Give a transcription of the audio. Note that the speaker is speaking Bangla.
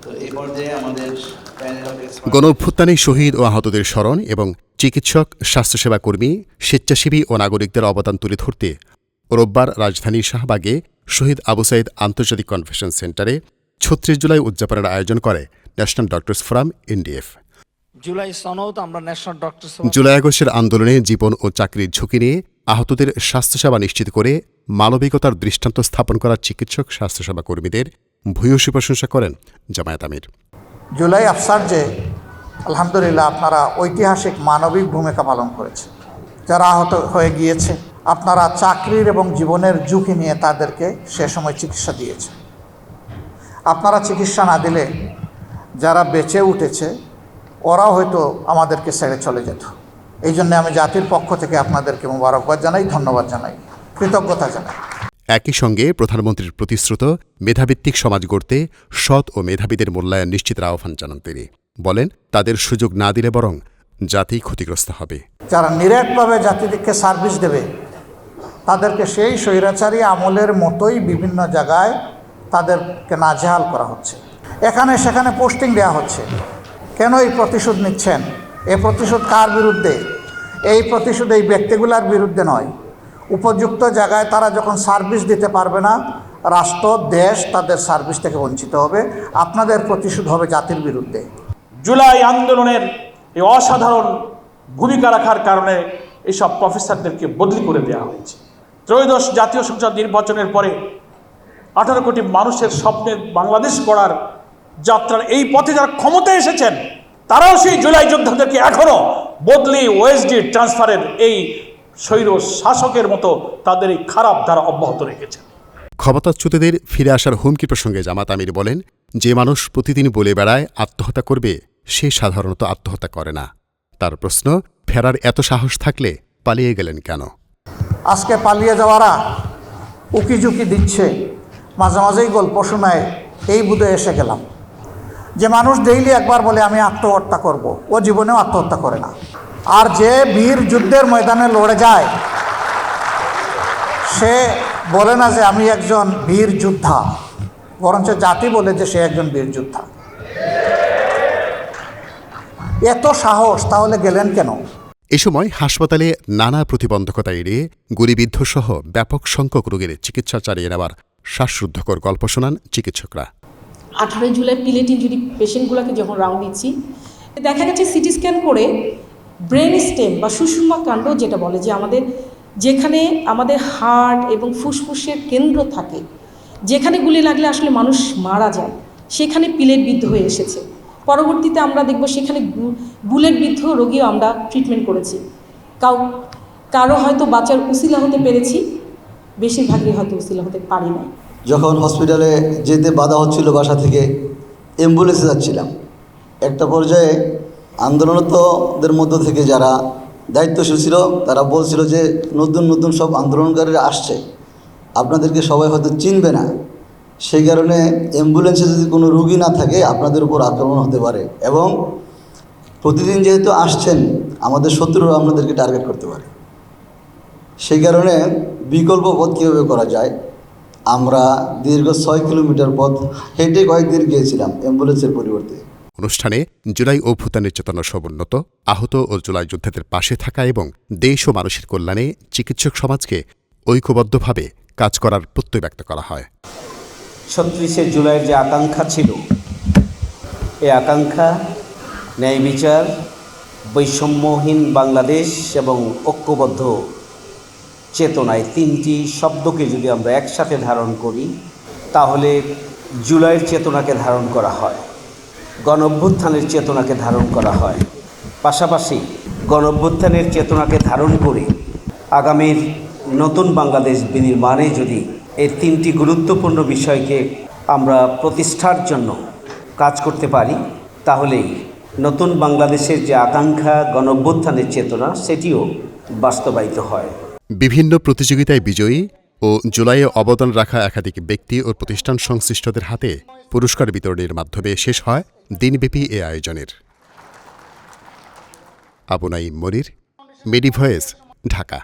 তো এই পর্যায়ে আমাদের গণঅভ্যুত্থানে শহীদ ও আহতদের স্মরণ এবং চিকিৎসক, স্বাস্থ্যসেবা কর্মী, স্বেচ্ছাসেবী ও নাগরিকদের অবদান তুলে ধরতে রোববার রাজধানীর শাহবাগে শহীদ আবু সাঈদ আন্তর্জাতিক কনভেনশন সেন্টারে ৩৬ জুলাই উদযাপনের আয়োজন করে national doctors forum NDF. July সনদ আমরা ন্যাশনাল ডক্টরস জুলাই আগস্টের আন্দোলনে জীবন ও চাকরির ঝুঁকি নিয়ে আহতদের স্বাস্থ্যসেবা নিশ্চিত করে মানবিকতার দৃষ্টান্ত স্থাপন করা চিকিৎসক, স্বাস্থ্যসেবা কর্মীদের ভূয়সী প্রশংসা করেন জামায়াত আমির। জুলাই আফসার যে আলহামদুলিল্লাহ আপনারা ঐতিহাসিক মানবিক ভূমিকা পালন করেছেন। যারা আহত হয়ে গিয়েছে আপনারা চাকরির এবং জীবনের ঝুঁকি নিয়ে তাদেরকে সে সময় চিকিৎসা দিয়েছে। আপনারা চিকিৎসা না দিলে যারা বেঁচে উঠেছে ওরাও হয়তো আমাদেরকে ছেড়ে চলে যেত। এই জন্য আমি জাতির পক্ষ থেকে আপনাদেরকে মোবারকবাদ জানাই, ধন্যবাদ জানাই, কৃতজ্ঞতা জানাই। একই সঙ্গে প্রধানমন্ত্রীর প্রতিশ্রুত মেধাভিত্তিক সমাজ গড়তে সৎ ও মেধাবীদের মূল্যায়ন নিশ্চিতের আহ্বান জানান তিনি। বলেন, তাদের সুযোগ না দিলে বরং জাতি ক্ষতিগ্রস্ত হবে। যারা নিরেটভাবে জাতিকে সার্ভিস দেবে তাদেরকে সেই স্বৈরাচারী আমলের মতোই বিভিন্ন জায়গায় তাদেরকে নাজেহাল করা হচ্ছে। এখানে সেখানে পোস্টিং দেওয়া হচ্ছে। কেন এই প্রতিশোধ নিচ্ছেন? এই প্রতিশোধ কার বিরুদ্ধে? এই প্রতিশোধ এই ব্যক্তিগুলোর বিরুদ্ধে নয়। উপযুক্ত জায়গায় তারা যখন সার্ভিস দিতে পারবে না, রাষ্ট্র, দেশ তাদের সার্ভিস থেকে বঞ্চিত হবে। আপনাদের প্রতিশোধ হবে জাতির বিরুদ্ধে। জুলাই আন্দোলনের এই অসাধারণ ভূমিকা রাখার কারণে এইসব প্রফেসরদেরকে বদলি করে দেওয়া হয়েছে। ত্রয়োদশ জাতীয় সংসদ নির্বাচনের পরে 18 কোটি মানুষের স্বপ্নের বাংলাদেশ গড়ার যাত্রার এই পথে যারা ক্ষমতায় এসেছেন তারাও সেই জুলাই যোদ্ধাদেরকে এখনও বদলি, ওএসডি ট্রান্সফারের এই স্বৈর শাসকের মতো তাদের এই খারাপ ধারা অব্যাহত রেখেছেন। ক্ষমতাচ্যুতদের ফিরে আসার হুমকি প্রসঙ্গে জামাত আমির বলেন, যে মানুষ প্রতিদিন বলে বেড়ায় আত্মহত্যা করবে, সে সাধারণত আত্মহত্যা করে না। তার প্রশ্ন, ফেরার এত সাহস থাকলে পালিয়ে গেলেন কেন? আজকে পালিয়ে যাওয়ারা উকিঝুঁকি দিচ্ছে, মাঝে মাঝেই গল্প শোনায়, এই বুধে এসে গেলাম। যে মানুষ ডেইলি একবার বলে আমি আত্মহত্যা করব, ও জীবনেও আত্মহত্যা করে না। আর যে বীর যুদ্ধের ময়দানে লড়ে যায় সে বলে না যে আমি একজন বীর যোদ্ধা, বরঞ্চ জাতি বলে যে সে একজন বীর যোদ্ধা। এত সাহস তাহলে গেলেন কেন? এ সময় হাসপাতালে নানা প্রতিবন্ধকতা এড়িয়ে গুলিবিদ্ধসহ ব্যাপক সংখ্যক রোগীর চিকিৎসা চালিয়ে নেওয়ার শ্বাসরুদ্ধকর গল্প শোনান চিকিৎসকরা। 18 জুলাই প্লেট ইনজুরি পেশেন্টগুলোকে যখন রাউন্ড দিচ্ছি, দেখা গেছে সিটি স্ক্যান করে ব্রেন স্টেম বা সুষুম্না কাণ্ড যেটা বলে, যে আমাদের যেখানে আমাদের হার্ট এবং ফুসফুসের কেন্দ্র থাকে, যেখানে গুলি লাগলে আসলে মানুষ মারা যায়, সেখানে প্লেট বিদ্ধ হয়ে এসেছে। পরবর্তীতে আমরা দেখব সেখানে বুলেট বিদ্ধ রোগীও আমরা ট্রিটমেন্ট করেছি। কারো হয়তো বাঁচার উসিলা হতে পেরেছি, বেশিরভাগই হয়তো উসিলা হতে পারি না। যখন হসপিটালে যেতে বাধা হচ্ছিল, বাসা থেকে অ্যাম্বুলেন্সে যাচ্ছিলাম। একটা পর্যায়ে আন্দোলনরতদের মধ্য থেকে যারা দায়িত্বশীল ছিল তারা বলছিল যে নতুন নতুন সব আন্দোলনকারীরা আসছে, আপনাদেরকে সবাই হয়তো চিনবে না, সেই কারণে অ্যাম্বুলেন্সে যদি কোনো রুগী না থাকে আপনাদের উপর আক্রমণ হতে পারে, এবং প্রতিদিন যেহেতু আসছেন আমাদের শত্রুরা আপনাদেরকে টার্গেট করতে পারে। সেই কারণে বিকল্প পথ কীভাবে করা যায়, আমরা দীর্ঘ 6 কিলোমিটার পথ হেঁটে কয়েকদিন গিয়েছিলাম অ্যাম্বুলেন্সের পরিবর্তে। অনুষ্ঠানে জুলাই অভ্যুত্থানের চেতনা সমুন্নত, আহত ও জুলাই যোদ্ধাদের পাশে থাকা এবং দেশ ও মানুষের কল্যাণে চিকিৎসক সমাজকে ঐক্যবদ্ধভাবে কাজ করার প্রত্যয় ব্যক্ত করা হয়। 36শে জুলাইয়ের যে আকাঙ্ক্ষা ছিল, এই আকাঙ্ক্ষা ন্যায় বিচার, বৈষম্যহীন বাংলাদেশ এবং ঐক্যবদ্ধ চেতনায়, 3টি শব্দকে যদি আমরা একসাথে ধারণ করি তাহলে জুলাইয়ের চেতনাকে ধারণ করা হয়, গণঅভ্যুত্থানের চেতনাকে ধারণ করা হয়। পাশাপাশি গণঅভ্যুত্থানের চেতনাকে ধারণ করে আগামীর নতুন বাংলাদেশ বিনির্মাণে যদি এই 3টি গুরুত্বপূর্ণ বিষয়কে আমরা প্রতিষ্ঠার জন্য কাজ করতে পারি, তাহলেই নতুন বাংলাদেশের যে আকাঙ্ক্ষা, গণঅভ্যুত্থানের চেতনা, সেটিও বাস্তবায়িত হয়। বিভিন্ন প্রতিযোগিতায় বিজয়ী ও জুলাইয়ে অবদান রাখা একাধিক ব্যক্তি ও প্রতিষ্ঠান সংশ্লিষ্টদের হাতে পুরস্কার বিতরণের মাধ্যমে শেষ হয় দিনব্যাপী এ আয়োজনের। আবু নাঈম মনির, মেডি ভয়েস, ঢাকা।